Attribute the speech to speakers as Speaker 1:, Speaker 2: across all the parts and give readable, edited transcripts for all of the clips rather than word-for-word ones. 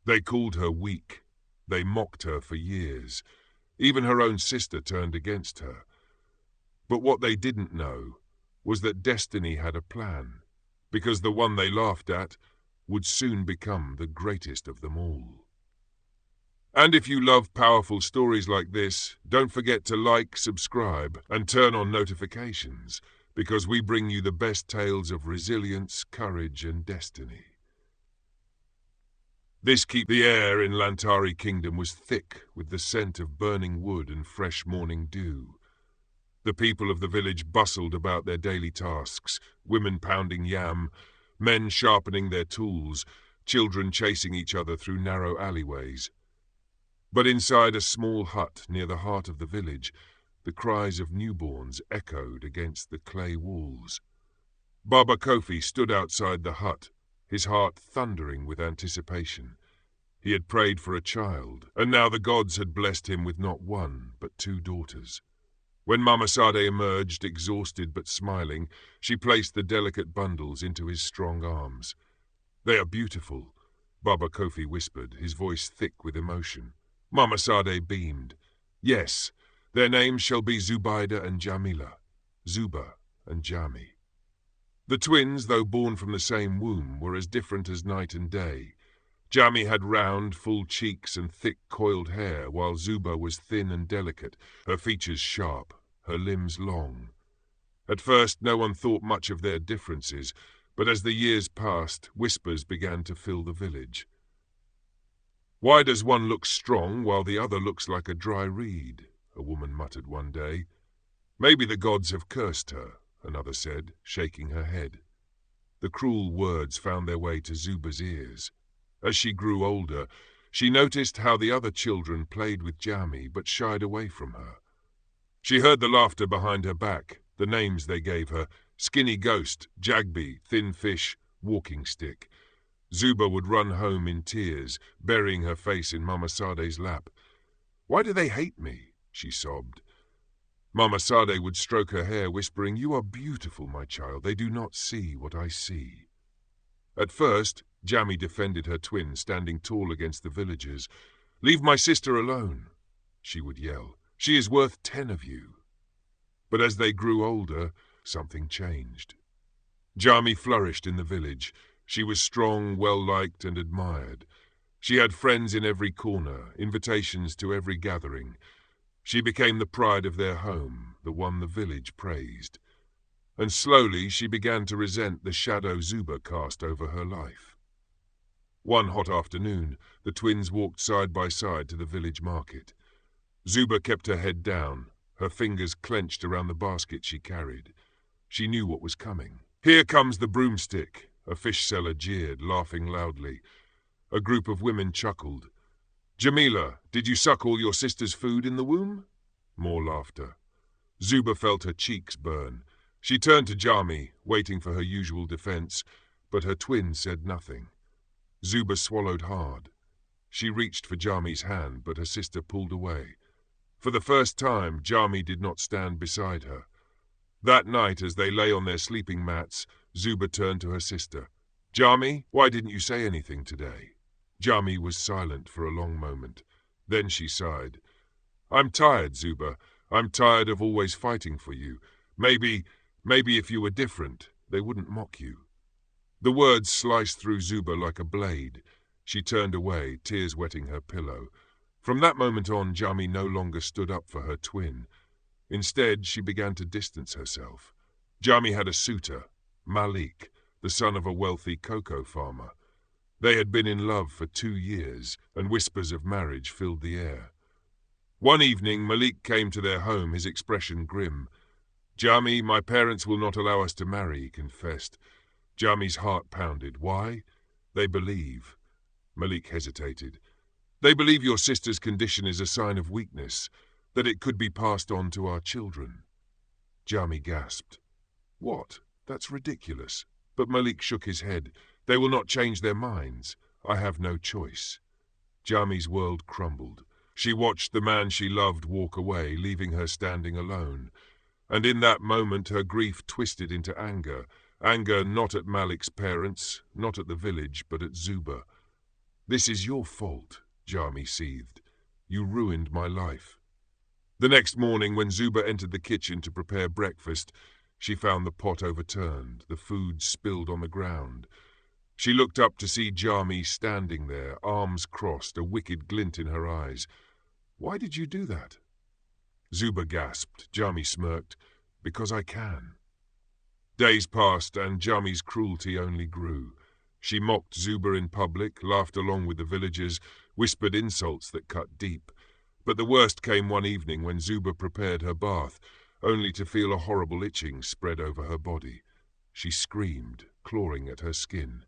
Speaker 1: They called her weak. They mocked her for years. Even her own sister turned against her. But what they didn't know was that destiny had a plan, because the one they laughed at would soon become the greatest of them all. And if you love powerful stories like this, don't forget to like, subscribe, and turn on notifications, because we bring you the best tales of resilience, courage, and destiny. The air in Lantari Kingdom was thick with the scent of burning wood and fresh morning dew. The people of the village bustled about their daily tasks, women pounding yam, men sharpening their tools, children chasing each other through narrow alleyways. But inside a small hut near the heart of the village, the cries of newborns echoed against the clay walls. Baba Kofi stood outside the hut, his heart thundering with anticipation. He had prayed for a child, and now the gods had blessed him with not one, but 2 daughters. When Mama Sade emerged, exhausted but smiling, she placed the delicate bundles into his strong arms. "They are beautiful," Baba Kofi whispered, his voice thick with emotion. Mama Sade beamed. "Yes, their names shall be Zubaida and Jamila, Zuba and Jami." The twins, though born from the same womb, were as different as night and day. Jami had round, full cheeks and thick, coiled hair, while Zuba was thin and delicate, her features sharp, her limbs long. At first no one thought much of their differences, but as the years passed, whispers began to fill the village. "Why does one look strong while the other looks like a dry reed?" a woman muttered one day. "Maybe the gods have cursed her," another said, shaking her head. The cruel words found their way to Zuba's ears. As she grew older, she noticed how the other children played with Jami but shied away from her. She heard the laughter behind her back, the names they gave her: Skinny Ghost, Jagby, Thin Fish, Walking Stick. Zuba would run home in tears, burying her face in Mama Sade's lap. "Why do they hate me?" she sobbed. Mama Sade would stroke her hair, whispering, "You are beautiful, my child. They do not see what I see." At first, Jami defended her twin, standing tall against the villagers. "Leave my sister alone," she would yell. "She is worth 10 of you." But as they grew older, something changed. Jami flourished in the village. She was strong, well-liked, and admired. She had friends in every corner, invitations to every gathering. She became the pride of their home, the one the village praised. And slowly she began to resent the shadow Zuba cast over her life. One hot afternoon, the twins walked side by side to the village market. Zuba kept her head down, her fingers clenched around the basket she carried. She knew what was coming. "Here comes the broomstick," a fish seller jeered, laughing loudly. A group of women chuckled. "Jamila, did you suck all your sister's food in the womb?" More laughter. Zuba felt her cheeks burn. She turned to Jami, waiting for her usual defense, but her twin said nothing. Zuba swallowed hard. She reached for Jami's hand, but her sister pulled away. For the first time, Jami did not stand beside her. That night, as they lay on their sleeping mats, Zuba turned to her sister. "Jami, why didn't you say anything today?" Jami was silent for a long moment. Then she sighed. "I'm tired, Zuba. I'm tired of always fighting for you. Maybe if you were different, they wouldn't mock you." The words sliced through Zuba like a blade. She turned away, tears wetting her pillow. From that moment on, Jami no longer stood up for her twin. Instead, she began to distance herself. Jami had a suitor, Malik, the son of a wealthy cocoa farmer. They had been in love for 2 years, and whispers of marriage filled the air. One evening, Malik came to their home, his expression grim. "Jami, my parents will not allow us to marry," he confessed. Jami's heart pounded. "Why?" "They believe." Malik hesitated. "They believe your sister's condition is a sign of weakness, that it could be passed on to our children." Jami gasped. "What? That's ridiculous." But Malik shook his head. "They will not change their minds. I have no choice." Jami's world crumbled. She watched the man she loved walk away, leaving her standing alone. And in that moment her grief twisted into anger. Anger not at Malik's parents, not at the village, but at Zuba. "This is your fault," Jami seethed. "You ruined my life." The next morning, when Zuba entered the kitchen to prepare breakfast, she found the pot overturned, the food spilled on the ground. She looked up to see Jami standing there, arms crossed, a wicked glint in her eyes. "Why did you do that?" Zuba gasped. Jami smirked. "Because I can." Days passed, and Jami's cruelty only grew. She mocked Zuba in public, laughed along with the villagers, whispered insults that cut deep. But the worst came one evening when Zuba prepared her bath, only to feel a horrible itching spread over her body. She screamed, clawing at her skin.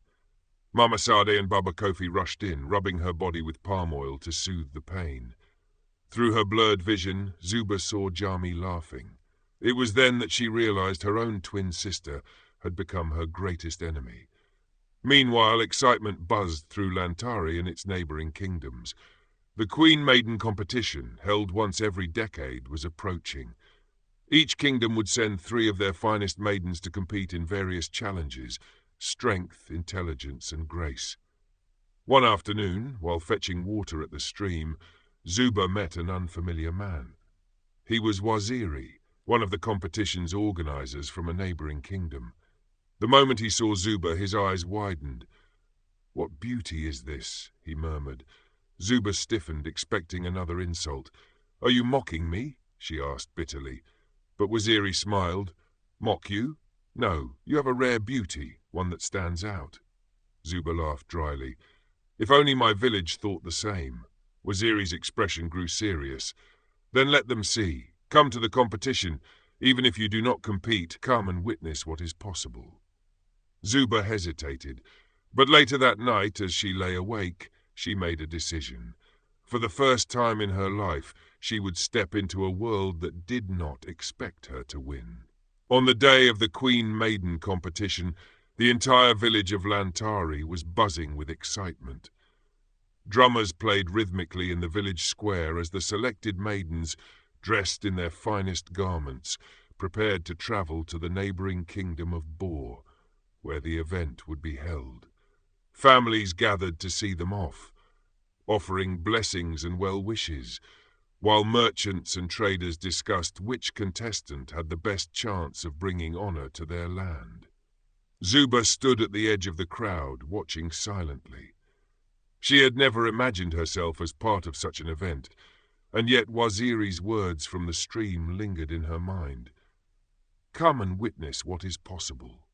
Speaker 1: Mama Sade and Baba Kofi rushed in, rubbing her body with palm oil to soothe the pain. Through her blurred vision, Zuba saw Jami laughing. It was then that she realized her own twin sister had become her greatest enemy. Meanwhile, excitement buzzed through Lantari and its neighboring kingdoms. The Queen Maiden competition, held once every decade, was approaching. Each kingdom would send 3 of their finest maidens to compete in various challenges: strength, intelligence, and grace. One afternoon, while fetching water at the stream, Zuba met an unfamiliar man. He was Waziri, one of the competition's organizers from a neighboring kingdom. The moment he saw Zuba, his eyes widened. "What beauty is this?" he murmured. Zuba stiffened, expecting another insult. "Are you mocking me?" she asked bitterly. But Waziri smiled. "Mock you? No, you have a rare beauty, one that stands out." Zuba laughed dryly. "If only my village thought the same." Waziri's expression grew serious. "Then let them see. Come to the competition. Even if you do not compete, come and witness what is possible." Zuba hesitated, but later that night, as she lay awake, she made a decision. For the first time in her life, she would step into a world that did not expect her to win. On the day of the Queen Maiden competition, the entire village of Lantari was buzzing with excitement. Drummers played rhythmically in the village square as the selected maidens, dressed in their finest garments, prepared to travel to the neighboring kingdom of Bor, where the event would be held. Families gathered to see them off, offering blessings and well wishes, while merchants and traders discussed which contestant had the best chance of bringing honor to their land. Zuba stood at the edge of the crowd, watching silently. She had never imagined herself as part of such an event, and yet Waziri's words from the stream lingered in her mind. "Come and witness what is possible."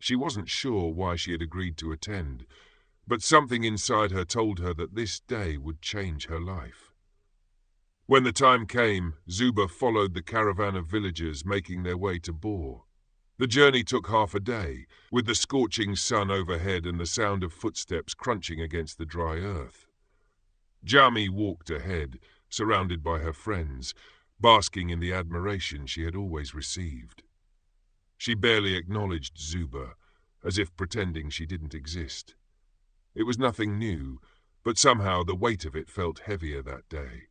Speaker 1: She wasn't sure why she had agreed to attend, but something inside her told her that this day would change her life. When the time came, Zuba followed the caravan of villagers making their way to Bor. The journey took half a day, with the scorching sun overhead and the sound of footsteps crunching against the dry earth. Jami walked ahead, surrounded by her friends, basking in the admiration she had always received. She barely acknowledged Zuba, as if pretending she didn't exist. It was nothing new, but somehow the weight of it felt heavier that day.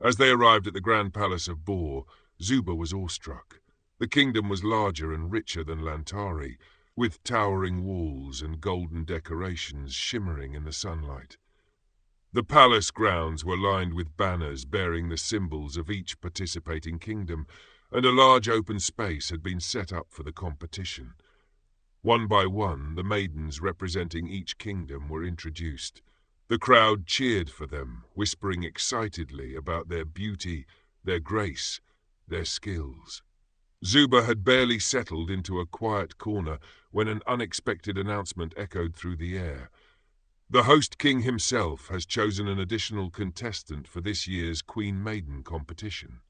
Speaker 1: As they arrived at the Grand Palace of Bor, Zuba was awestruck. The kingdom was larger and richer than Lantari, with towering walls and golden decorations shimmering in the sunlight. The palace grounds were lined with banners bearing the symbols of each participating kingdom, and a large open space had been set up for the competition. One by one, the maidens representing each kingdom were introduced. The crowd cheered for them, whispering excitedly about their beauty, their grace, their skills. Zuba had barely settled into a quiet corner when an unexpected announcement echoed through the air. "The host king himself has chosen an additional contestant for this year's Queen Maiden competition."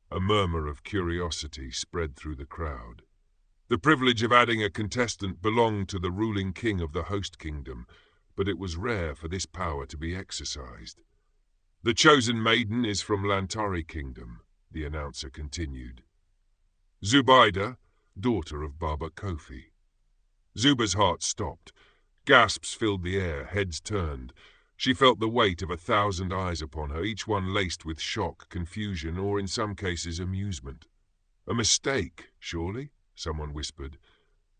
Speaker 1: A murmur of curiosity spread through the crowd. The privilege of adding a contestant belonged to the ruling king of the host kingdom, but it was rare for this power to be exercised. "The chosen maiden is from Lantari Kingdom," the announcer continued. "Zubaida, daughter of Baba Kofi." Zuba's heart stopped. Gasps filled the air, heads turned. She felt the weight of 1,000 eyes upon her, each one laced with shock, confusion, or in some cases amusement. "A mistake, surely?" someone whispered.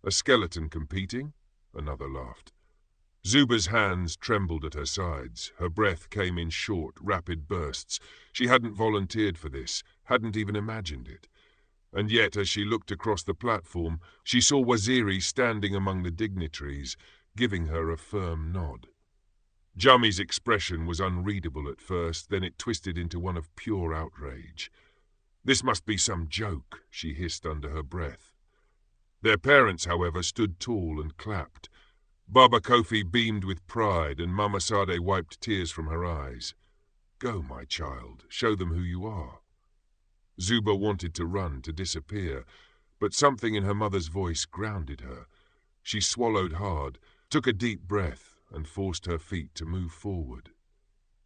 Speaker 1: "A skeleton competing?" Another laughed. Zuba's hands trembled at her sides. Her breath came in short, rapid bursts. She hadn't volunteered for this, hadn't even imagined it. And yet, as she looked across the platform, she saw Waziri standing among the dignitaries, giving her a firm nod. Jami's expression was unreadable at first, then it twisted into one of pure outrage. "This must be some joke," she hissed under her breath. Their parents, however, stood tall and clapped. Baba Kofi beamed with pride, and Mama Sade wiped tears from her eyes. "Go, my child, show them who you are." Zuba wanted to run, to disappear, but something in her mother's voice grounded her. She swallowed hard, took a deep breath, and forced her feet to move forward.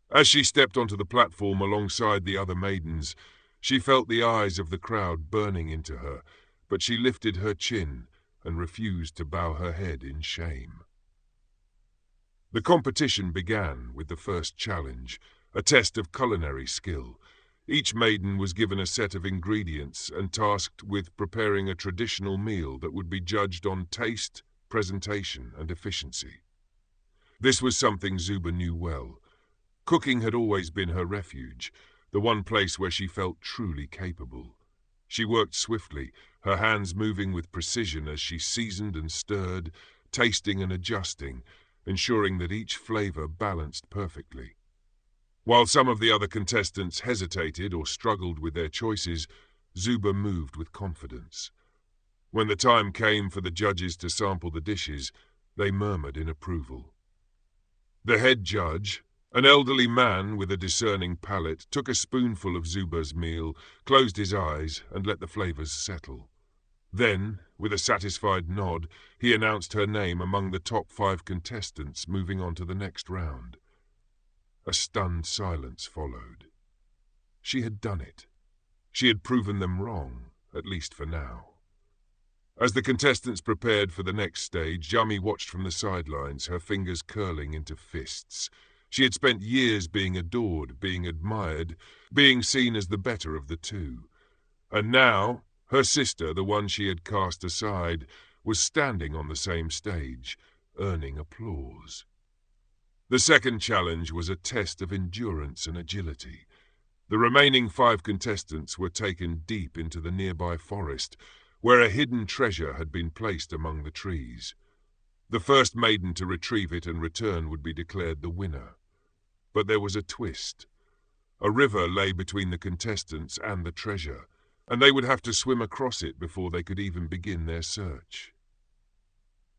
Speaker 1: As she stepped onto the platform alongside the other maidens, she felt the eyes of the crowd burning into her, but she lifted her chin and refused to bow her head in shame. The competition began with the first challenge, a test of culinary skill. Each maiden was given a set of ingredients and tasked with preparing a traditional meal that would be judged on taste, presentation, and efficiency. This was something Zuba knew well. Cooking had always been her refuge, the one place where she felt truly capable. She worked swiftly, her hands moving with precision as she seasoned and stirred, tasting and adjusting, ensuring that each flavor balanced perfectly. While some of the other contestants hesitated or struggled with their choices, Zuba moved with confidence. When the time came for the judges to sample the dishes, they murmured in approval. The head judge, an elderly man with a discerning palate, took a spoonful of Zuba's meal, closed his eyes, and let the flavors settle. Then, with a satisfied nod, he announced her name among the top 5 contestants, moving on to the next round. A stunned silence followed. She had done it. She had proven them wrong, at least for now. As the contestants prepared for the next stage, Jami watched from the sidelines, her fingers curling into fists. She had spent years being adored, being admired, being seen as the better of the two. And now, her sister, the one she had cast aside, was standing on the same stage, earning applause. The second challenge was a test of endurance and agility. The remaining 5 contestants were taken deep into the nearby forest, where a hidden treasure had been placed among the trees. The first maiden to retrieve it and return would be declared the winner. But there was a twist. A river lay between the contestants and the treasure, and they would have to swim across it before they could even begin their search.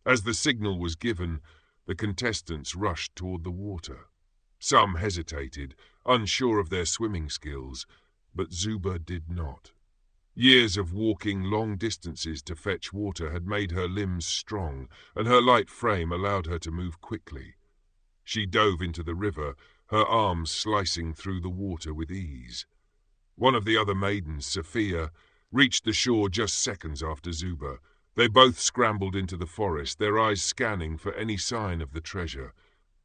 Speaker 1: As the signal was given, the contestants rushed toward the water. Some hesitated, unsure of their swimming skills, but Zuba did not. Years of walking long distances to fetch water had made her limbs strong, and her light frame allowed her to move quickly. She dove into the river, her arms slicing through the water with ease. One of the other maidens, Sophia, reached the shore just seconds after Zuba. They both scrambled into the forest, their eyes scanning for any sign of the treasure.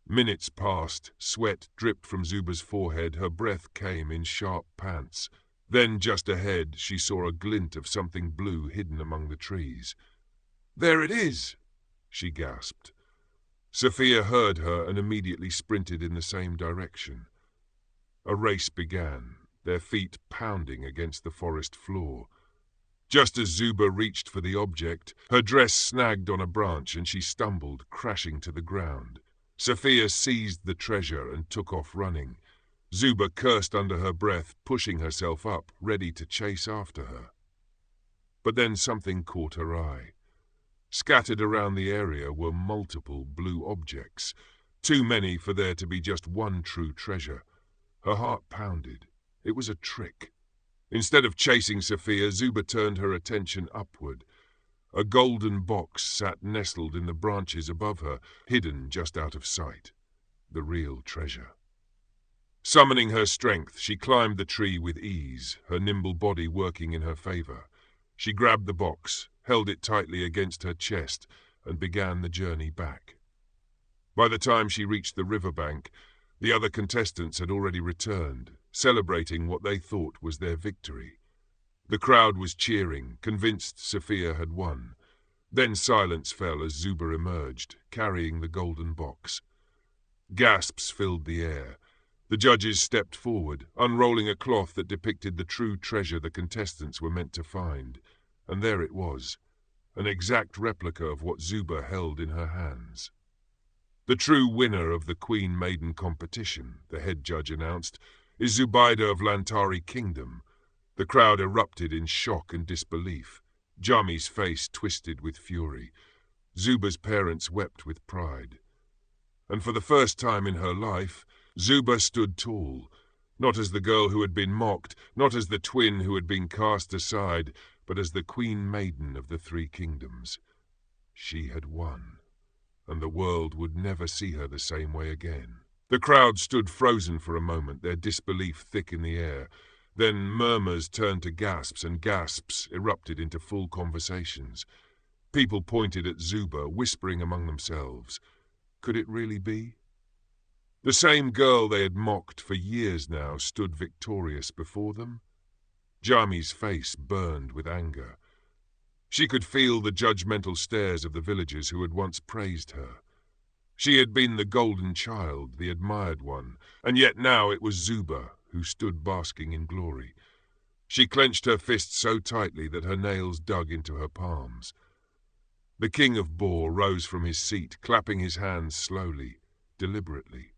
Speaker 1: Minutes passed, sweat dripped from Zuba's forehead, her breath came in sharp pants. Then, just ahead, she saw a glint of something blue hidden among the trees. "There it is!" she gasped. Sophia heard her and immediately sprinted in the same direction. A race began, their feet pounding against the forest floor. Just as Zuba reached for the object, her dress snagged on a branch and she stumbled, crashing to the ground. Sophia seized the treasure and took off running. Zuba cursed under her breath, pushing herself up, ready to chase after her. But then something caught her eye. Scattered around the area were multiple blue objects, too many for there to be just one true treasure. Her heart pounded. It was a trick. Instead of chasing Sophia, Zuba turned her attention upward. A golden box sat nestled in the branches above her, hidden just out of sight. The real treasure. Summoning her strength, she climbed the tree with ease, her nimble body working in her favor. She grabbed the box, held it tightly against her chest, and began the journey back. By the time she reached the riverbank, the other contestants had already returned, celebrating what they thought was their victory. The crowd was cheering, convinced Sophia had won. Then silence fell as Zuba emerged, carrying the golden box. Gasps filled the air. The judges stepped forward, unrolling a cloth that depicted the true treasure the contestants were meant to find. And there it was, an exact replica of what Zuba held in her hands. The true winner of the Queen Maiden competition, the head judge announced, is Zubaida of Lantari Kingdom. The crowd erupted in shock and disbelief. Jami's face twisted with fury. Zuba's parents wept with pride. And for the first time in her life, Zuba stood tall, not as the girl who had been mocked, not as the twin who had been cast aside, but as the Queen Maiden of the Three Kingdoms. She had won, and the world would never see her the same way again. The crowd stood frozen for a moment, their disbelief thick in the air. Then murmurs turned to gasps, and gasps erupted into full conversations. People pointed at Zuba, whispering among themselves. Could it really be? The same girl they had mocked for years now stood victorious before them. Jami's face burned with anger. She could feel the judgmental stares of the villagers who had once praised her. She had been the golden child, the admired one, and yet now it was Zuba who stood basking in glory. She clenched her fists so tightly that her nails dug into her palms. The king of Boar rose from his seat, clapping his hands slowly, deliberately.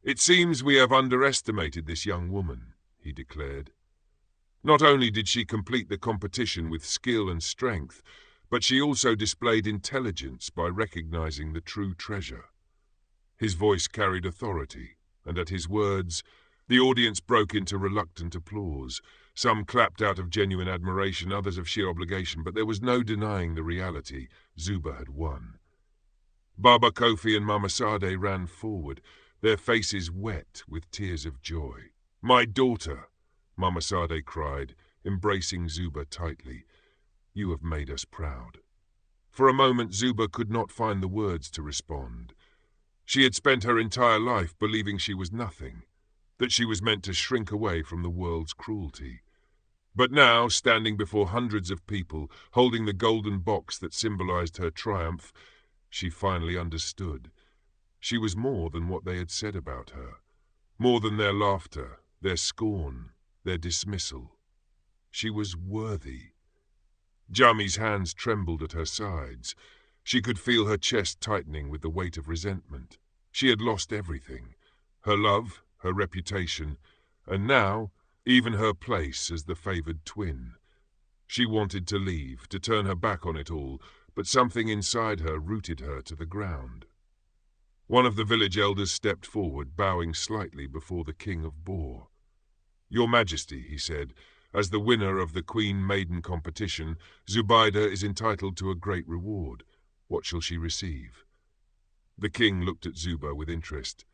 Speaker 1: "It seems we have underestimated this young woman," he declared. Not only did she complete the competition with skill and strength, but she also displayed intelligence by recognizing the true treasure. His voice carried authority, and at his words, the audience broke into reluctant applause. Some clapped out of genuine admiration, others of sheer obligation, but there was no denying the reality. Zuba had won. Baba Kofi and Mama Sade ran forward, their faces wet with tears of joy. "My daughter," Mama Sade cried, embracing Zuba tightly. "You have made us proud." For a moment Zuba could not find the words to respond. She had spent her entire life believing she was nothing, that she was meant to shrink away from the world's cruelty. But now, standing before hundreds of people, holding the golden box that symbolized her triumph, she finally understood. She was more than what they had said about her, more than their laughter, their scorn, their dismissal. She was worthy. Jami's hands trembled at her sides. She could feel her chest tightening with the weight of resentment. She had lost everything, her love, her reputation, and now even her place as the favored twin. She wanted to leave, to turn her back on it all, but something inside her rooted her to the ground. One of the village elders stepped forward, bowing slightly before the king of Boar. "Your Majesty," he said, "as the winner of the Queen Maiden competition, Zubaida is entitled to a great reward. What shall she receive?" The king looked at Zuba with interest.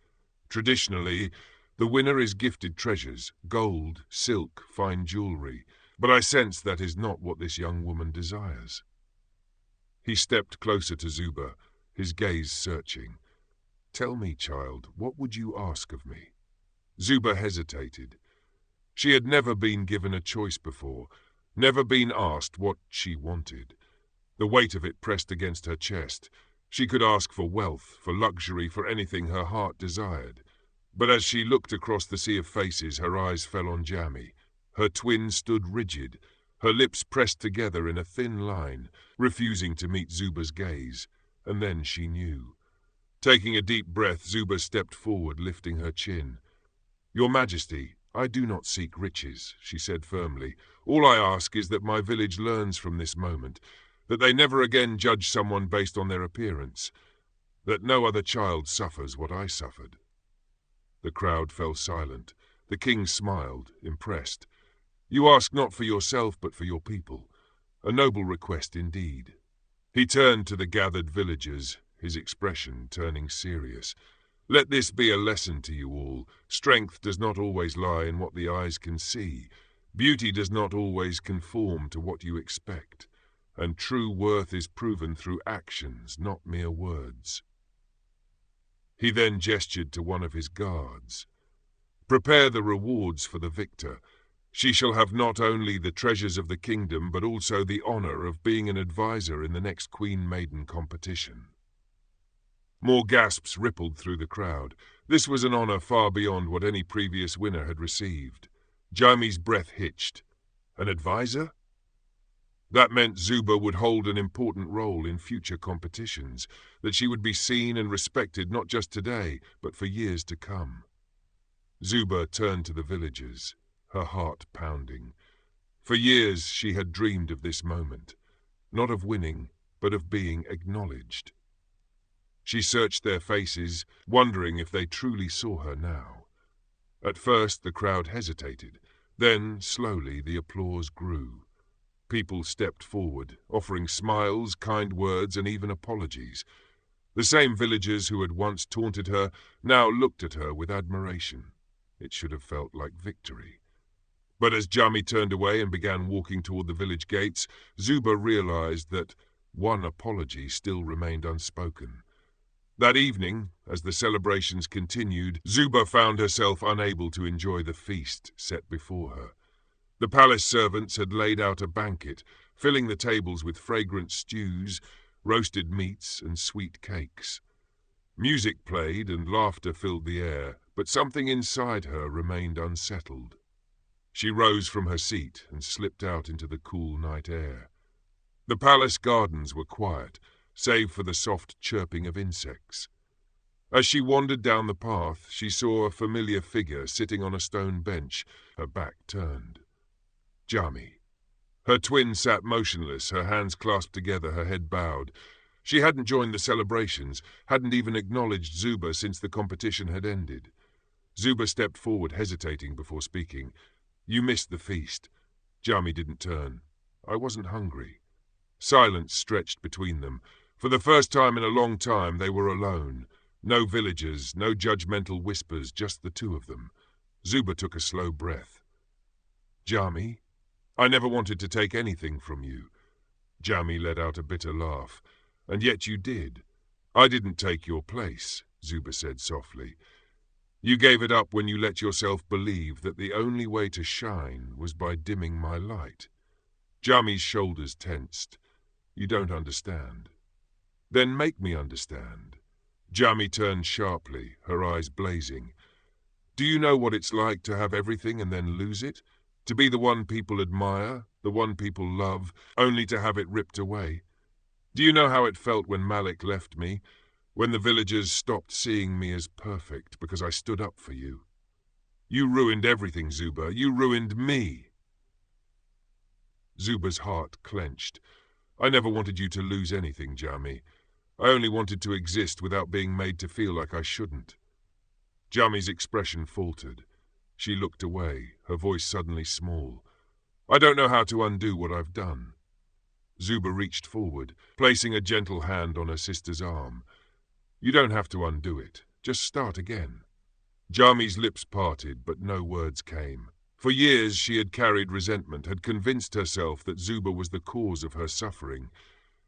Speaker 1: "Traditionally, the winner is gifted treasures, gold, silk, fine jewelry, but I sense that is not what this young woman desires." He stepped closer to Zuba, his gaze searching. "Tell me, child, what would you ask of me?" Zuba hesitated. She had never been given a choice before, never been asked what she wanted. The weight of it pressed against her chest. She could ask for wealth, for luxury, for anything her heart desired. But as she looked across the sea of faces, her eyes fell on Jami. Her twin stood rigid, her lips pressed together in a thin line, refusing to meet Zuba's gaze. And then she knew. Taking a deep breath, Zuba stepped forward, lifting her chin. "Your Majesty, I do not seek riches," she said firmly. "All I ask is that my village learns from this moment, that they never again judge someone based on their appearance, that no other child suffers what I suffered." The crowd fell silent. The king smiled, impressed. "You ask not for yourself, but for your people. A noble request indeed." He turned to the gathered villagers, his expression turning serious. "Let this be a lesson to you all. Strength does not always lie in what the eyes can see. Beauty does not always conform to what you expect. And true worth is proven through actions, not mere words." He then gestured to one of his guards. "Prepare the rewards for the victor. She shall have not only the treasures of the kingdom, but also the honor of being an advisor in the next Queen Maiden competition." More gasps rippled through the crowd. This was an honor far beyond what any previous winner had received. Jami's breath hitched. An advisor? That meant Zuba would hold an important role in future competitions, that she would be seen and respected not just today, but for years to come. Zuba turned to the villagers, her heart pounding. For years she had dreamed of this moment, not of winning, but of being acknowledged. She searched their faces, wondering if they truly saw her now. At first the crowd hesitated, then slowly the applause grew. People stepped forward, offering smiles, kind words, and even apologies. The same villagers who had once taunted her now looked at her with admiration. It should have felt like victory. But as Jami turned away and began walking toward the village gates, Zuba realized that one apology still remained unspoken. That evening, as the celebrations continued, Zuba found herself unable to enjoy the feast set before her. The palace servants had laid out a banquet, filling the tables with fragrant stews, roasted meats, and sweet cakes. Music played and laughter filled the air, but something inside her remained unsettled. She rose from her seat and slipped out into the cool night air. The palace gardens were quiet, save for the soft chirping of insects. As she wandered down the path, she saw a familiar figure sitting on a stone bench, her back turned. Jami. Her twin sat motionless, her hands clasped together, her head bowed. She hadn't joined the celebrations, hadn't even acknowledged Zuba since the competition had ended. Zuba stepped forward, hesitating before speaking. "You missed the feast." Jami didn't turn. "I wasn't hungry." Silence stretched between them. For the first time in a long time, they were alone. No villagers, no judgmental whispers, just the two of them. Zuba took a slow breath. "Jami, I never wanted to take anything from you." Jami let out a bitter laugh. "And yet you did." "I didn't take your place," Zuba said softly. "You gave it up when you let yourself believe that the only way to shine was by dimming my light." Jami's shoulders tensed. "You don't understand." "Then make me understand." Jami turned sharply, her eyes blazing. "Do you know what it's like to have everything and then lose it? To be the one people admire, the one people love, only to have it ripped away? Do you know how it felt when Malik left me, when the villagers stopped seeing me as perfect because I stood up for you? You ruined everything, Zuba. You ruined me." Zuba's heart clenched. "I never wanted you to lose anything, Jami. I only wanted to exist without being made to feel like I shouldn't." Jami's expression faltered. She looked away, her voice suddenly small. "I don't know how to undo what I've done." Zuba reached forward, placing a gentle hand on her sister's arm. "You don't have to undo it. Just start again." Jami's lips parted, but no words came. For years she had carried resentment, had convinced herself that Zuba was the cause of her suffering.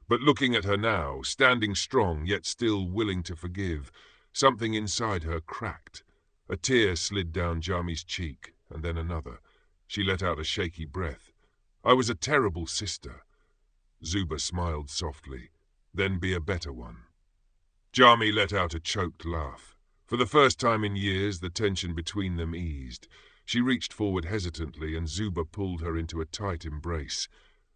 Speaker 1: But looking at her now, standing strong yet still willing to forgive, something inside her cracked. A tear slid down Jami's cheek, and then another. She let out a shaky breath. "I was a terrible sister." Zuba smiled softly. "Then be a better one." Jami let out a choked laugh. For the first time in years, the tension between them eased. She reached forward hesitantly, and Zuba pulled her into a tight embrace.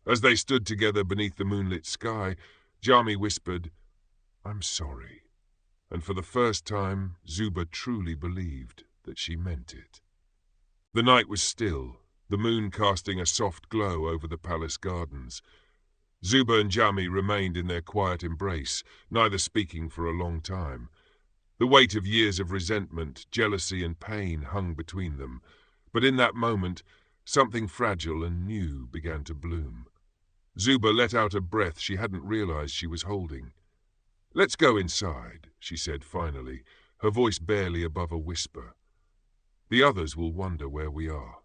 Speaker 1: As they stood together beneath the moonlit sky, Jami whispered, "I'm sorry." And for the first time, Zuba truly believed that she meant it. The night was still, the moon casting a soft glow over the palace gardens. Zuba and Jami remained in their quiet embrace, neither speaking for a long time. The weight of years of resentment, jealousy, and pain hung between them, but in that moment, something fragile and new began to bloom. Zuba let out a breath she hadn't realized she was holding. "Let's go inside," she said finally, her voice barely above a whisper. "The others will wonder where we are."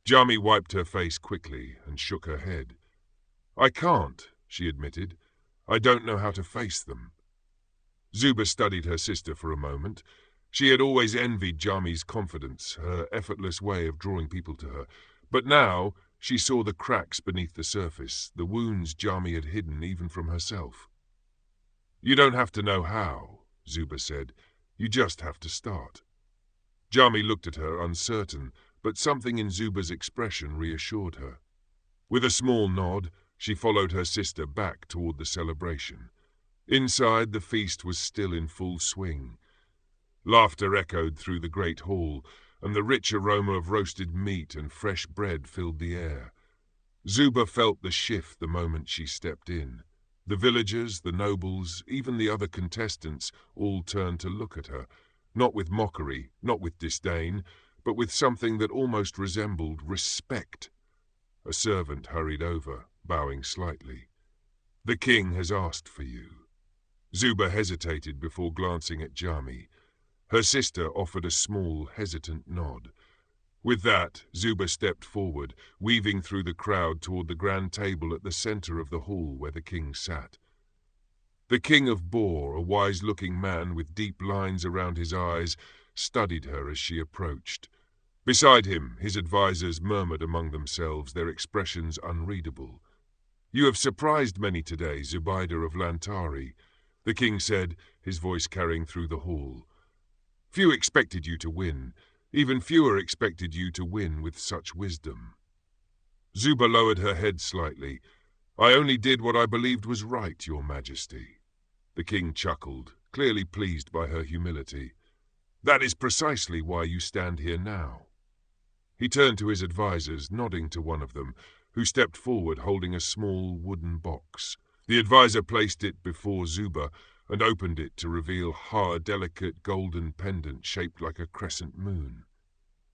Speaker 1: Jami wiped her face quickly and shook her head. "I can't," she admitted. "I don't know how to face them." Zuba studied her sister for a moment. She had always envied Jami's confidence, her effortless way of drawing people to her, But now she saw the cracks beneath the surface, the wounds Jami had hidden even from herself. "You don't have to know how," Zuba said. "You just have to start." Jami looked at her, uncertain, but something in Zuba's expression reassured her. With a small nod, she followed her sister back toward the celebration. Inside, the feast was still in full swing. Laughter echoed through the great hall, and the rich aroma of roasted meat and fresh bread filled the air. Zuba felt the shift the moment she stepped in. The villagers, the nobles, even the other contestants all turned to look at her, not with mockery, not with disdain, but with something that almost resembled respect. A servant hurried over, bowing slightly. "The king has asked for you." Zuba hesitated before glancing at Jami. Her sister offered a small, hesitant nod. With that, Zuba stepped forward, weaving through the crowd toward the grand table at the center of the hall where the king sat. The king of Bor, a wise-looking man with deep lines around his eyes, studied her as she approached. Beside him, his advisers murmured among themselves, their expressions unreadable. "You have surprised many today, Zubaydah of Lantari," the king said, his voice carrying through the hall. "Few expected you to win. Even fewer expected you to win with such wisdom." Zuba lowered her head slightly. "I only did what I believed was right, Your Majesty." The king chuckled, clearly pleased by her humility. "That is precisely why you stand here now." He turned to his advisers, nodding to one of them, who stepped forward holding a small wooden box. The adviser placed it before Zuba and opened it to reveal a delicate golden pendant shaped like a crescent moon.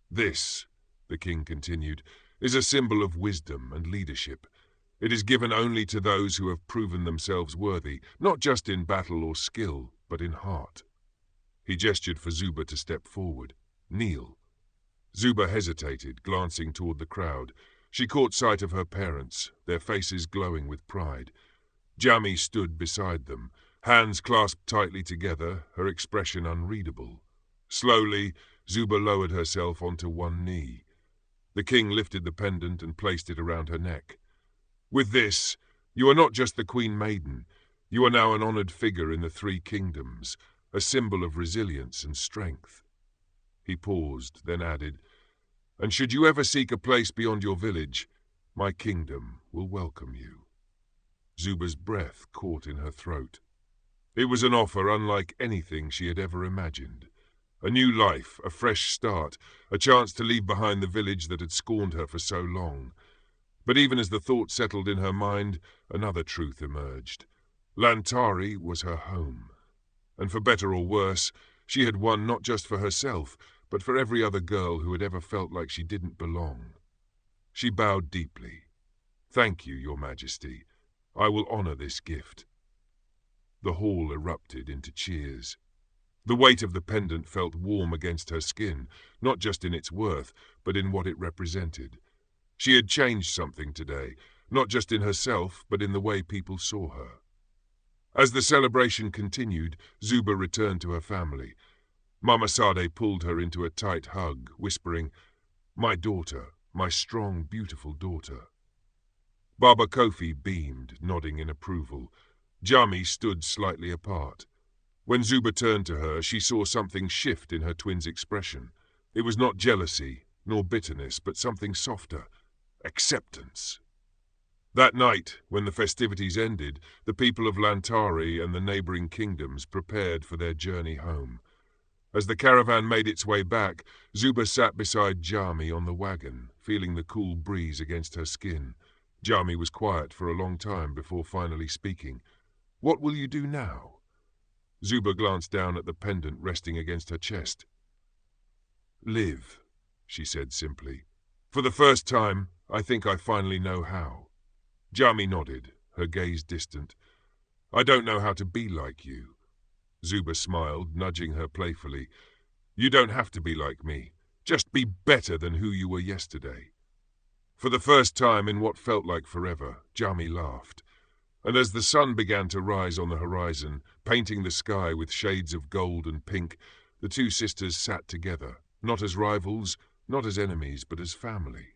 Speaker 1: "This," the king continued, "is a symbol of wisdom and leadership. It is given only to those who have proven themselves worthy, not just in battle or skill, but in heart." He gestured for Zuba to step forward. "Kneel." Zuba hesitated, glancing toward the crowd. She caught sight of her parents, their faces glowing with pride. Jami stood beside them, hands clasped tightly together, her expression unreadable. Slowly, Zuba lowered herself onto one knee. The king lifted the pendant and placed it around her neck. "With this, you are not just the Queen Maiden. You are now an honored figure in the Three Kingdoms, a symbol of resilience and strength." He paused, then added, "And should you ever seek a place beyond your village, my kingdom will welcome you." Zuba's breath caught in her throat. It was an offer unlike anything she had ever imagined. A new life, a fresh start, a chance to leave behind the village that had scorned her for so long. But even as the thought settled in her mind, another truth emerged. Lantari was her home. And for better or worse, she had won not just for herself, but for every other girl who had ever felt like she didn't belong. She bowed deeply. "Thank you, Your Majesty. I will honor this gift." The hall erupted into cheers. The weight of the pendant felt warm against her skin, not just in its worth, but in what it represented. She had changed something today, not just in herself, but in the way people saw her. As the celebration continued, Zuba returned to her family. Mama Sade pulled her into a tight hug, whispering, "My daughter, my strong, beautiful daughter." Baba Kofi beamed, nodding in approval. Jami stood slightly apart. When Zuba turned to her, she saw something shift in her twin's expression. It was not jealousy, nor bitterness, but something softer. Acceptance. That night, when the festivities ended, the people of Lantari and the neighboring kingdoms prepared for their journey home. As the caravan made its way back, Zuba sat beside Jami on the wagon, feeling the cool breeze against her skin. Jami was quiet for a long time before finally speaking. "What will you do now?" Zuba glanced down at the pendant resting against her chest. "Live," she said simply. "For the first time, I think I finally know how." Jami nodded, her gaze distant. "I don't know how to be like you." Zuba smiled, nudging her playfully. "You don't have to be like me. Just be better than who you were yesterday." For the first time in what felt like forever, Jami laughed. And as the sun began to rise on the horizon, painting the sky with shades of gold and pink, the two sisters sat together, not as rivals, not as enemies, but as family.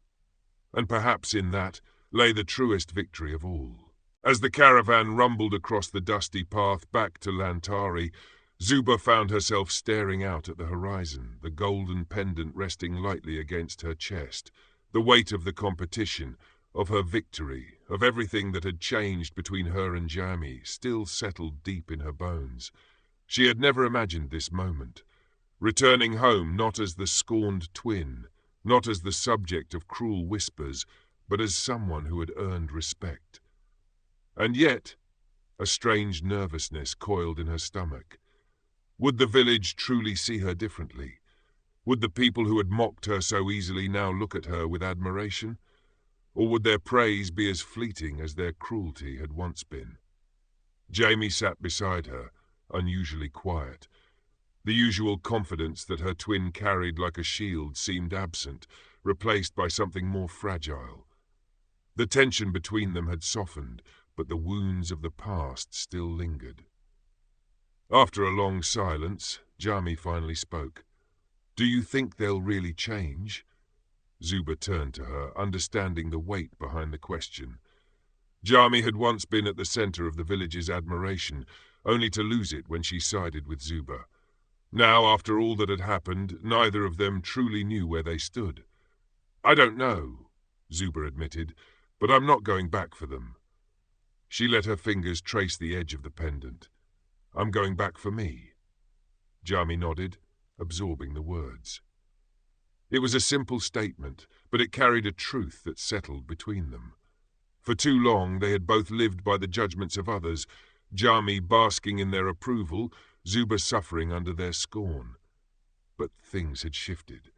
Speaker 1: and perhaps in that lay the truest victory of all. As the caravan rumbled across the dusty path back to Lantari, Zuba found herself staring out at the horizon, the golden pendant resting lightly against her chest. The weight of the competition, of her victory, of everything that had changed between her and Jamie, still settled deep in her bones. She had never imagined this moment, returning home not as the scorned twin, not as the subject of cruel whispers, but as someone who had earned respect. And yet, a strange nervousness coiled in her stomach. Would the village truly see her differently? Would the people who had mocked her so easily now look at her with admiration? Or would their praise be as fleeting as their cruelty had once been? Jamie sat beside her, unusually quiet. The usual confidence that her twin carried like a shield seemed absent, replaced by something more fragile. The tension between them had softened, but the wounds of the past still lingered. After a long silence, Jamie finally spoke. "Do you think they'll really change?" Zuba turned to her, understanding the weight behind the question. Jamie had once been at the center of the village's admiration, only to lose it when she sided with Zuba. Now, after all that had happened, neither of them truly knew where they stood. "I don't know," Zuba admitted, "but I'm not going back for them." She let her fingers trace the edge of the pendant. "I'm going back for me." Jamie nodded, absorbing the words. It was a simple statement, but it carried a truth that settled between them. For too long they had both lived by the judgments of others, Jamie basking in their approval, Zuba suffering under their scorn. But things had shifted.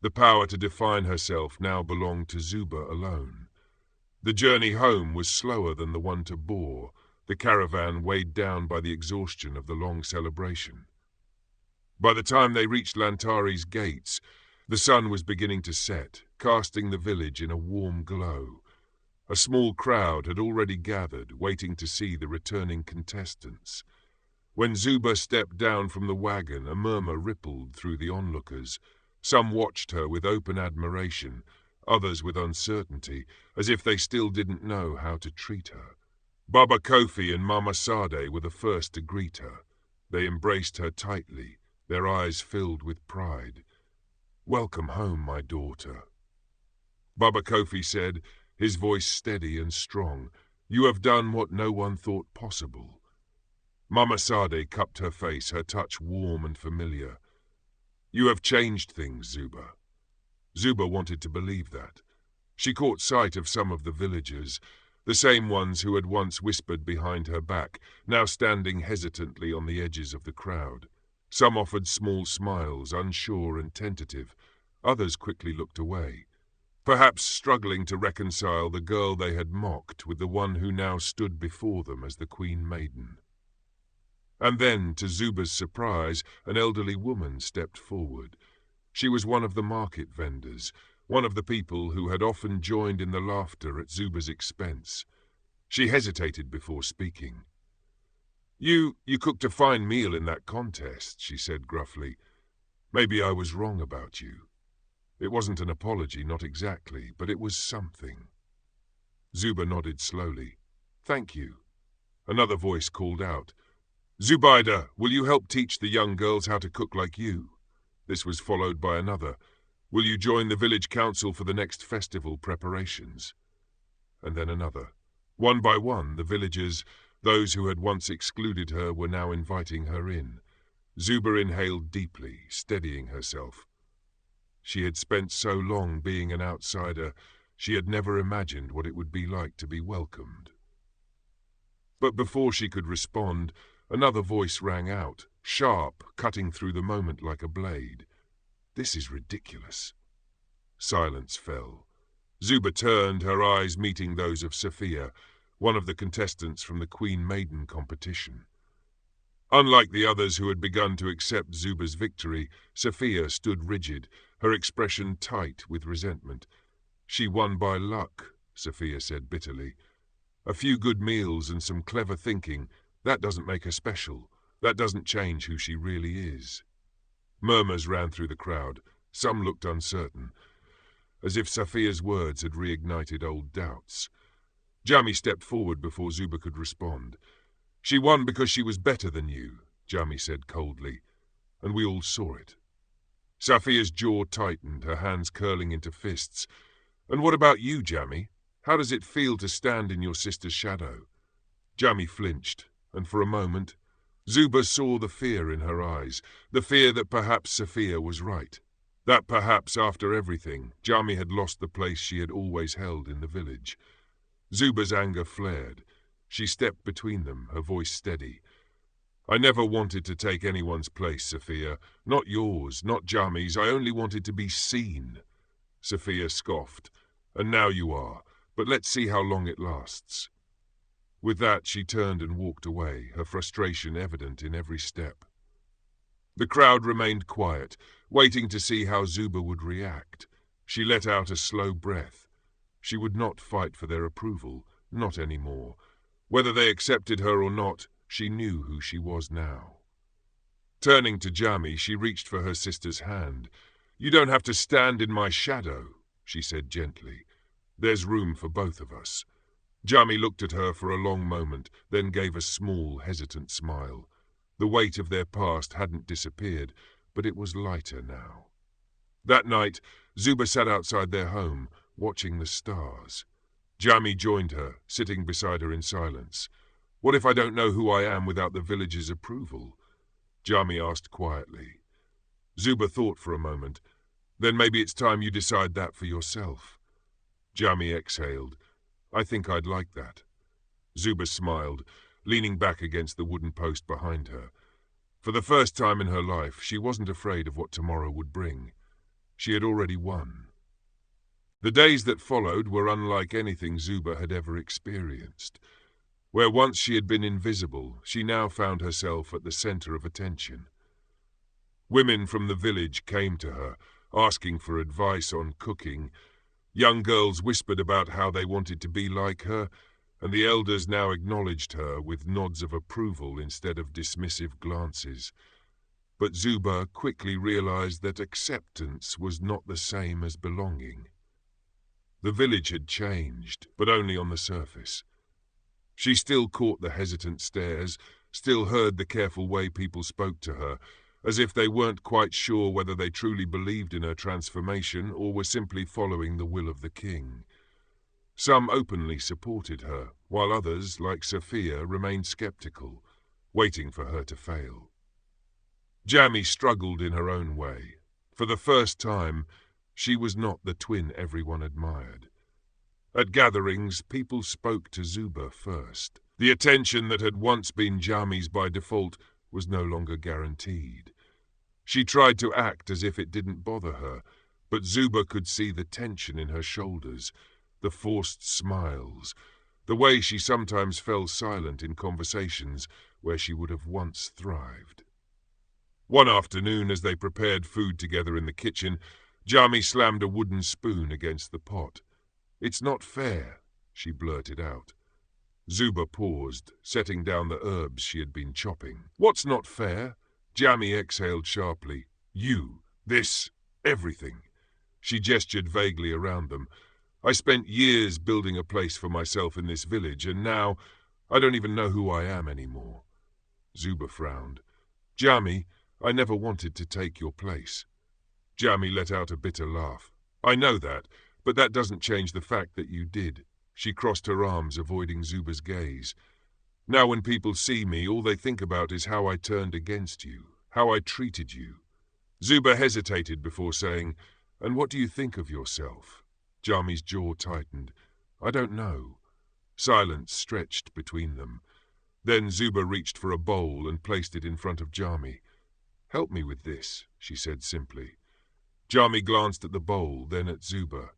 Speaker 1: The power to define herself now belonged to Zuba alone. The journey home was slower than the one to Bor, the caravan weighed down by the exhaustion of the long celebration. By the time they reached Lantari's gates, the sun was beginning to set, casting the village in a warm glow. A small crowd had already gathered, waiting to see the returning contestants. When Zuba stepped down from the wagon, a murmur rippled through the onlookers. Some watched her with open admiration, others with uncertainty, as if they still didn't know how to treat her. Baba Kofi and Mama Sade were the first to greet her. They embraced her tightly, their eyes filled with pride. "Welcome home, my daughter." Baba Kofi said, his voice steady and strong, "You have done what no one thought possible." Mama Sade cupped her face, her touch warm and familiar. "You have changed things, Zuba." Zuba wanted to believe that. She caught sight of some of the villagers, the same ones who had once whispered behind her back, now standing hesitantly on the edges of the crowd. Some offered small smiles, unsure and tentative. Others quickly looked away, perhaps struggling to reconcile the girl they had mocked with the one who now stood before them as the Queen Maiden. And then, to Zuba's surprise, an elderly woman stepped forward. She was one of the market vendors, one of the people who had often joined in the laughter at Zuba's expense. She hesitated before speaking. You cooked a fine meal in that contest," she said gruffly. "Maybe I was wrong about you." It wasn't an apology, not exactly, but it was something. Zuba nodded slowly. "Thank you." Another voice called out, "Zubaida, will you help teach the young girls how to cook like you?" This was followed by another, "Will you join the village council for the next festival preparations?" And then another. One by one, the villagers, those who had once excluded her, were now inviting her in. Zuba inhaled deeply, steadying herself. She had spent so long being an outsider, she had never imagined what it would be like to be welcomed. But before she could respond, another voice rang out, sharp, cutting through the moment like a blade. "This is ridiculous." Silence fell. Zuba turned, her eyes meeting those of Sophia, one of the contestants from the Queen Maiden competition. Unlike the others who had begun to accept Zuba's victory, Sophia stood rigid, her expression tight with resentment. "She won by luck," Sophia said bitterly. "A few good meals and some clever thinking, that doesn't make her special. That doesn't change who she really is." Murmurs ran through the crowd. Some looked uncertain. as if Safia's words had reignited old doubts. Jami stepped forward before Zuba could respond. "She won because she was better than you," Jami said coldly, and we all saw it. Safia's jaw tightened, her hands curling into fists. "And what about you, Jami? How does it feel to stand in your sister's shadow?" Jami flinched, and for a moment, Zuba saw the fear in her eyes, the fear that perhaps Safia was right, that perhaps after everything, Jami had lost the place she had always held in the village. Zuba's anger flared. She stepped between them, her voice steady. "I never wanted to take anyone's place, Safia. Not yours, not Jami's. I only wanted to be seen." Safia scoffed. "And now you are, but let's see how long it lasts." With that, she turned and walked away, her frustration evident in every step. The crowd remained quiet, waiting to see how Zuba would react. She let out a slow breath. She would not fight for their approval, not anymore. Whether they accepted her or not, she knew who she was now. Turning to Jami, she reached for her sister's hand. "You don't have to stand in my shadow," she said gently. "There's room for both of us." Jami looked at her for a long moment, then gave a small, hesitant smile. The weight of their past hadn't disappeared, but it was lighter now. That night, Zuba sat outside their home, watching the stars. Jami joined her, sitting beside her in silence. "What if I don't know who I am without the village's approval?" Jami asked quietly. Zuba thought for a moment. "Then maybe it's time you decide that for yourself." Jami exhaled. "I think I'd like that." Zuba smiled, leaning back against the wooden post behind her. For the first time in her life, she wasn't afraid of what tomorrow would bring. She had already won. The days that followed were unlike anything Zuba had ever experienced. Where once she had been invisible, she now found herself at the center of attention. Women from the village came to her, asking for advice on cooking. Young girls whispered about how they wanted to be like her, and the elders now acknowledged her with nods of approval instead of dismissive glances. But Zuba quickly realized that acceptance was not the same as belonging. The village had changed, but only on the surface. She still caught the hesitant stares, still heard the careful way people spoke to her, as if they weren't quite sure whether they truly believed in her transformation or were simply following the will of the king. Some openly supported her, while others, like Safia, remained skeptical, waiting for her to fail. Jami struggled in her own way. For the first time, she was not the twin everyone admired. At gatherings, people spoke to Zuba first. The attention that had once been Jami's by default was no longer guaranteed. She tried to act as if it didn't bother her, but Zuba could see the tension in her shoulders, the forced smiles, the way she sometimes fell silent in conversations where she would have once thrived. One afternoon, as they prepared food together in the kitchen, Jami slammed a wooden spoon against the pot. "It's not fair," she blurted out. Zuba paused, setting down the herbs she had been chopping. "What's not fair?" Jami exhaled sharply. "You, this, everything." She gestured vaguely around them. "I spent years building a place for myself in this village, and now I don't even know who I am anymore." Zuba frowned. "Jami, I never wanted to take your place." Jami let out a bitter laugh. "I know that, but that doesn't change the fact that you did." She crossed her arms, avoiding Zuba's gaze. "Now when people see me, all they think about is how I turned against you, how I treated you." Zuba hesitated before saying, "And what do you think of yourself?" Jami's jaw tightened. "I don't know." Silence stretched between them. Then Zuba reached for a bowl and placed it in front of Jami. "Help me with this," she said simply. Jami glanced at the bowl, then at Zuba.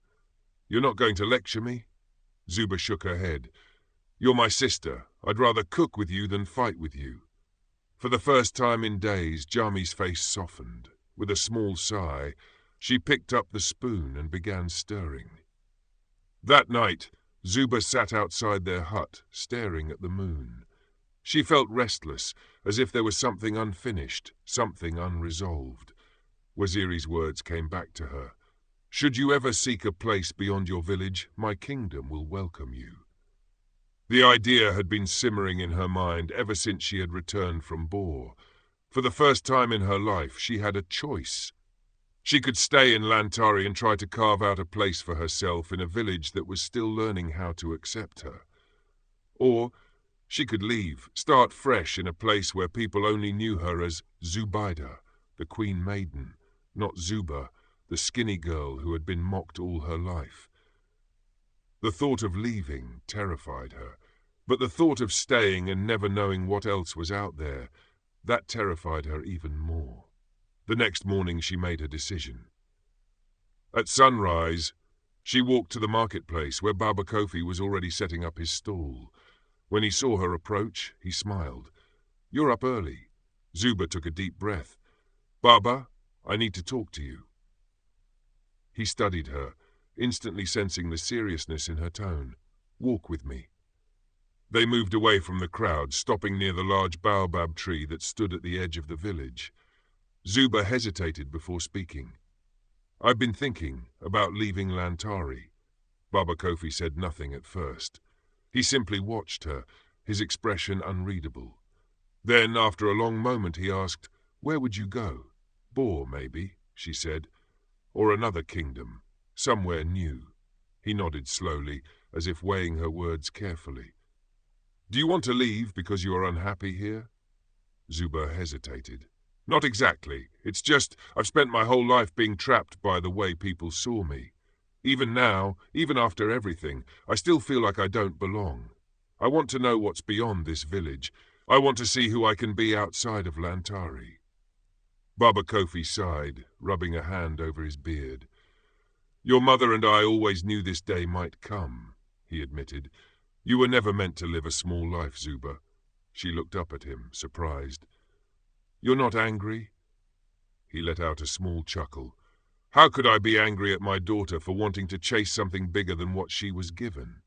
Speaker 1: "You're not going to lecture me?" Zuba shook her head. "You're my sister. I'd rather cook with you than fight with you." For the first time in days, Jami's face softened. With a small sigh, she picked up the spoon and began stirring. That night, Zuba sat outside their hut, staring at the moon. She felt restless, as if there was something unfinished, something unresolved. Waziri's words came back to her. Should you ever seek a place beyond your village, my kingdom will welcome you." The idea had been simmering in her mind ever since she had returned from Bor. For the first time in her life, she had a choice. She could stay in Lantari and try to carve out a place for herself in a village that was still learning how to accept her. Or she could leave, start fresh in a place where people only knew her as Zubaida, the Queen Maiden, not Zuba, the skinny girl who had been mocked all her life. The thought of leaving terrified her, but the thought of staying and never knowing what else was out there, that terrified her even more. The next morning she made her decision. At sunrise, she walked to the marketplace where Baba Kofi was already setting up his stall. When he saw her approach, he smiled. "You're up early." Zuba took a deep breath. "Baba, I need to talk to you." He studied her, instantly sensing the seriousness in her tone. "Walk with me." They moved away from the crowd, stopping near the large baobab tree that stood at the edge of the village. Zuba hesitated before speaking. "I've been thinking about leaving Lantari." Baba Kofi said nothing at first. He simply watched her, his expression unreadable. Then, after a long moment, he asked, "Where would you go?" "Bor, maybe," she said. "Or another kingdom, somewhere new." He nodded slowly, as if weighing her words carefully. "Do you want to leave because you are unhappy here?" Zuba hesitated. "Not exactly. It's just I've spent my whole life being trapped by the way people saw me. Even now, even after everything, I still feel like I don't belong. I want to know what's beyond this village. I want to see who I can be outside of Lantari." Baba Kofi sighed, rubbing a hand over his beard. "Your mother and I always knew this day might come," he admitted. "You were never meant to live a small life, Zuba." She looked up at him, surprised. "You're not angry?" He let out a small chuckle. "How could I be angry at my daughter for wanting to chase something bigger than what she was given?"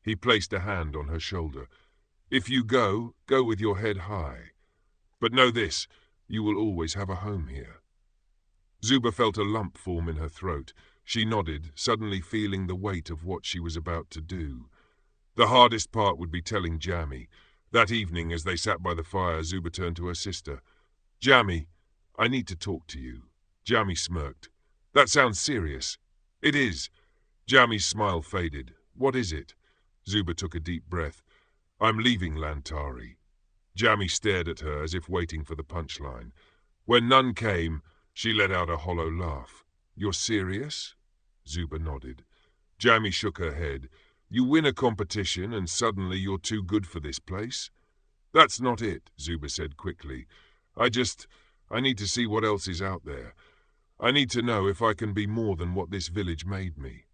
Speaker 1: He placed a hand on her shoulder. "If you go, go with your head high. But know this, you will always have a home here." Zuba felt a lump form in her throat. She nodded, suddenly feeling the weight of what she was about to do. The hardest part would be telling Jammy. That evening, as they sat by the fire, Zuba turned to her sister. "Jammy, I need to talk to you." Jammy smirked. "That sounds serious." "It is." Jammy's smile faded. "What is it?" Zuba took a deep breath. "I'm leaving Lantari." Jammy stared at her as if waiting for the punchline. When none came, she let out a hollow laugh. "You're serious?" Zuba nodded. Jammy shook her head. "You win a competition and suddenly you're too good for this place?" "That's not it," Zuba said quickly. I need to see what else is out there. I need to know if I can be more than what this village made me."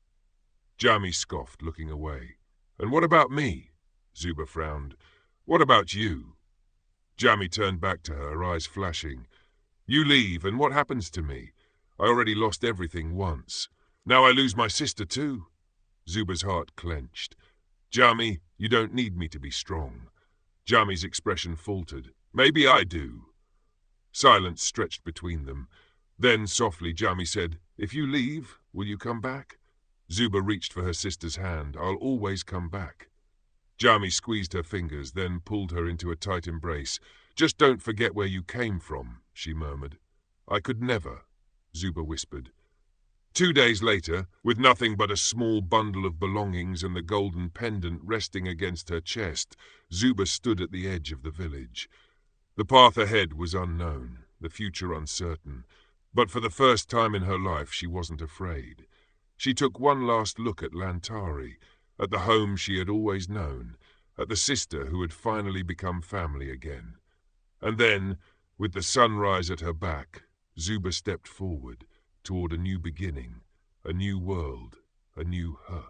Speaker 1: Jammy scoffed, looking away. "And what about me?" Zuba frowned. "What about you?" Jammy turned back to her, eyes flashing. "You leave, and what happens to me? I already lost everything once. Now I lose my sister too." Zuba's heart clenched. "Jammy, you don't need me to be strong." Jammy's expression faltered. "Maybe I do." Silence stretched between them. Then, softly, Jammy said, "If you leave, will you come back?" Zuba reached for her sister's hand. "I'll always come back." Jammy squeezed her fingers, then pulled her into a tight embrace. "Just don't forget where you came from," she murmured. "I could never," Zuba whispered. 2 days later, with nothing but a small bundle of belongings and the golden pendant resting against her chest, Zuba stood at the edge of the village. The path ahead was unknown, the future uncertain, but for the first time in her life she wasn't afraid. She took one last look at Lantari, at the home she had always known, at the sister who had finally become family again. And then, with the sunrise at her back, Zuba stepped forward, toward a new beginning, a new world, a new her.